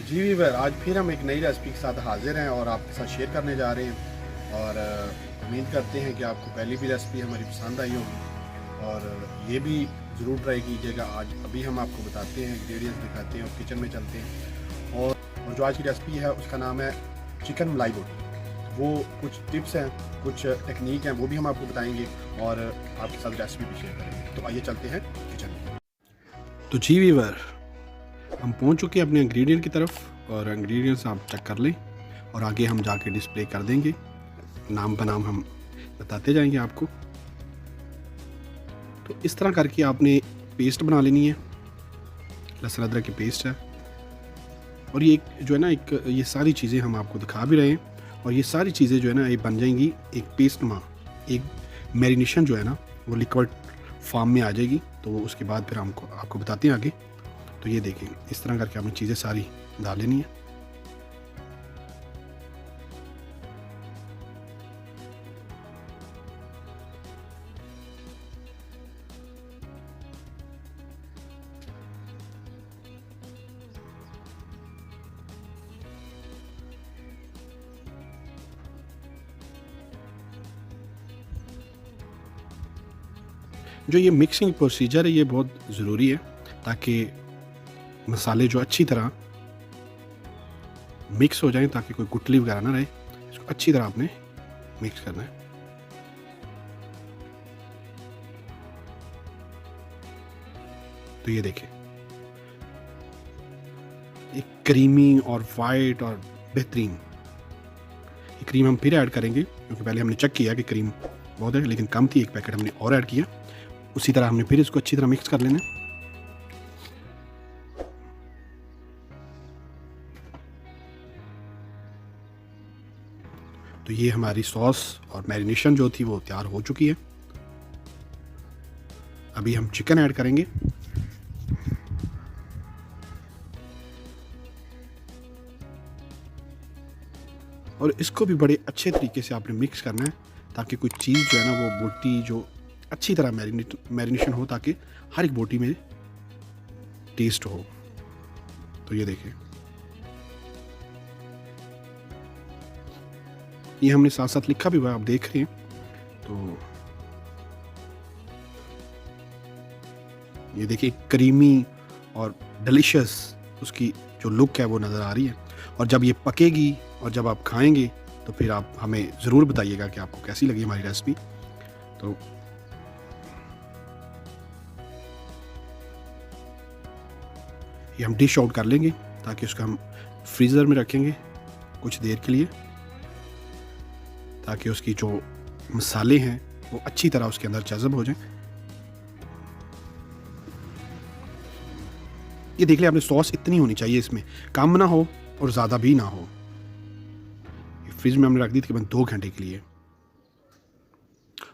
जी Weaver, आज फिर हम एक नई रेसिपी के साथ हाजिर हैं और आपके साथ शेयर करने जा रहे हैं। और उम्मीद करते हैं कि आपको पहली भी रेसिपी हमारी पसंद आई होगी और ये भी ज़रूर ट्राई कीजिएगा। आज अभी हम आपको बताते हैं, इंग्रेडिएंट्स दिखाते हैं और किचन में चलते हैं। और जो आज की रेसिपी है उसका नाम है चिकन मलाई बोटी। वो कुछ टिप्स हैं, कुछ टेक्निक हैं, वो भी हम आपको बताएंगे और आपके साथ रेसिपी भी शेयर करेंगे। तो आइए चलते हैं किचन में। तो जी वीवर, हम पहुंच चुके हैं अपने इंग्रेडिएंट की तरफ और इंग्रेडिएंट्स आप चेक कर लें और आगे हम जाके डिस्प्ले कर देंगे। नाम बनाम हम बताते जाएंगे आपको। तो इस तरह करके आपने पेस्ट बना लेनी है, लहसुन अदरक की पेस्ट है। और ये जो है ना, ये सारी चीज़ें हम आपको दिखा भी रहे हैं और ये सारी चीज़ें जो है ना, ये बन जाएंगी एक पेस्ट में, एक मैरिनेशन जो है ना वो लिक्विड फॉर्म में आ जाएगी। तो उसके बाद फिर हमको आपको बताते हैं आगे। तो ये देखें, इस तरह करके आपने चीज़ें सारी डाल लेनी है। जो ये मिक्सिंग प्रोसीजर है ये बहुत ज़रूरी है ताकि मसाले जो अच्छी तरह मिक्स हो जाएं, ताकि कोई गुठली वगैरह ना रहे। इसको अच्छी तरह आपने मिक्स करना है। तो ये देखिए, एक क्रीमी और वाइट और बेहतरीन। ये क्रीम हम फिर ऐड करेंगे क्योंकि पहले हमने चेक किया कि क्रीम बहुत है लेकिन कम थी, एक पैकेट हमने और ऐड किया। उसी तरह हमने फिर इसको अच्छी तरह मिक्स कर लेना है। तो ये हमारी सॉस और मैरिनेशन जो थी वो तैयार हो चुकी है। अभी हम चिकन ऐड करेंगे। और इसको भी बड़े अच्छे तरीके से आपने मिक्स करना है ताकि कोई चीज़ जो है ना, वो बोटी जो अच्छी तरह मैरिनेशन हो, ताकि हर एक बोटी में टेस्ट हो। तो ये देखिए, ये हमने साथ साथ लिखा भी हुआ है, आप देख रहे हैं। तो ये देखिए, क्रीमी और डिलीशियस उसकी जो लुक है वो नज़र आ रही है। और जब ये पकेगी और जब आप खाएंगे तो फिर आप हमें ज़रूर बताइएगा कि आपको कैसी लगी हमारी रेसिपी। तो ये हम डिश आउट कर लेंगे ताकि उसका हम फ्रीज़र में रखेंगे कुछ देर के लिए, ताकि उसकी जो मसाले हैं वो अच्छी तरह उसके अंदर जज़ब हो जाएं। ये देख लिया आपने, सॉस इतनी होनी चाहिए, इसमें कम ना हो और ज़्यादा भी ना हो। फ्रिज में हमने रख दी तकरीबन 2 घंटे के लिए।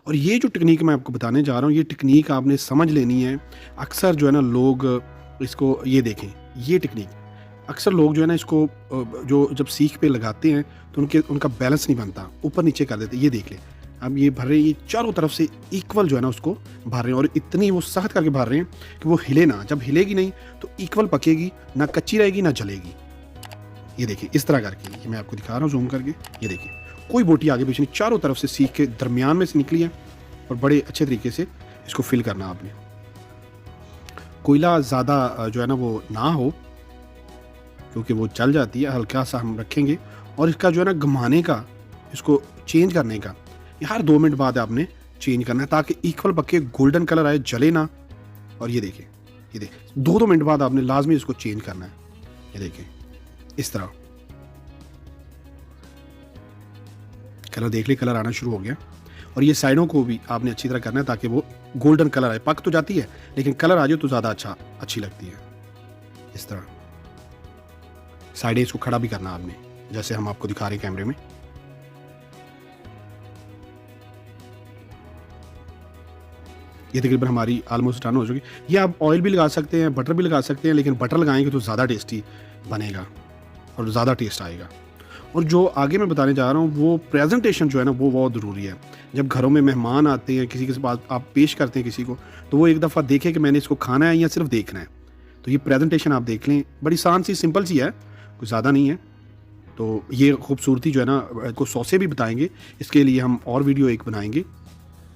और ये जो टेक्निक मैं आपको बताने जा रहा हूँ, ये टेक्निक आपने समझ लेनी है। अक्सर जो है ना लोग इसको, ये देखें, ये टेक्निक अक्सर लोग जो है ना इसको जो जब सीख पे लगाते हैं तो उनका बैलेंस नहीं बनता, ऊपर नीचे कर देते। ये देख लें, अब ये भर रहे हैं, ये चारों तरफ से इक्वल जो है ना उसको भर रहे हैं और इतनी वो सख्त करके भर रहे हैं कि वो हिले ना। जब हिलेगी नहीं तो इक्वल पकेगी ना, कच्ची रहेगी ना जलेगी। ये देखिए, इस तरह करके, ये मैं आपको दिखा रहा हूँ जूम करके। ये देखिए, कोई बोटी आगे पीछे नहीं, चारों तरफ से सीख के दरमियान में से निकली है और बड़े अच्छे तरीके से इसको फिल करना आपने। कोयला ज़्यादा जो है ना वो ना हो क्योंकि वो जल जाती है। हल्का सा हम रखेंगे और इसका जो है ना घुमाने का, इसको चेंज करने का, ये हर 2 मिनट बाद आपने चेंज करना है ताकि इक्वल पके, गोल्डन कलर आए, जले ना। और ये देखिए, ये देखिए, 2-2 मिनट बाद आपने लाजमी इसको चेंज करना है। ये देखिए, इस तरह कलर देख ले, कलर आना शुरू हो गया। और ये साइडों को भी आपने अच्छी तरह करना है ताकि वो गोल्डन कलर आए। पक तो जाती है लेकिन कलर आ जाए तो ज़्यादा अच्छी लगती है। इस तरह साइडें इसको खड़ा भी करना आपने, जैसे हम आपको दिखा रहे हैं कैमरे में। ये तकरीबन हमारी ऑलमोस्ट डन हो चुकी। ये आप ऑयल भी लगा सकते हैं, बटर भी लगा सकते हैं, लेकिन बटर लगाएंगे तो ज़्यादा टेस्टी बनेगा और ज़्यादा टेस्ट आएगा। और जो आगे मैं बताने जा रहा हूँ वो प्रेजेंटेशन जो है ना वो बहुत ज़रूरी है। जब घरों में मेहमान आते हैं, किसी के पास आप पेश करते हैं किसी को, तो वो एक दफ़ा देखे कि मैंने इसको खाना है या सिर्फ देखना है। तो ये प्रेजेंटेशन आप देख लें, बड़ी आसान सी, सिंपल सी है, कुछ ज़्यादा नहीं है। तो ये खूबसूरती जो है ना को सॉसे भी बताएंगे, इसके लिए हम और वीडियो एक बनाएंगे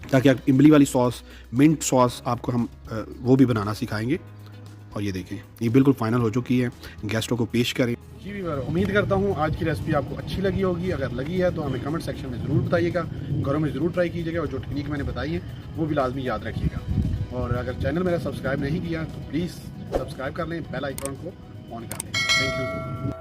ताकि आप इमली वाली सॉस, मिंट सॉस आपको हम वो भी बनाना सिखाएंगे। और ये देखें, ये बिल्कुल फाइनल हो चुकी है, गेस्टों को पेश करें। जी व्यूअर, उम्मीद करता हूँ आज की रेसिपी आपको अच्छी लगी होगी। अगर लगी है तो हमें कमेंट सेक्शन में ज़रूर बताइएगा, घरों में ज़रूर ट्राई कीजिएगा और जो टेक्निक मैंने बताई है वो भी लाजमी याद रखिएगा। और अगर चैनल मेरा सब्सक्राइब नहीं किया तो प्लीज़ सब्सक्राइब कर लें, बेल आइकॉन को ऑन कर लें। Thank you.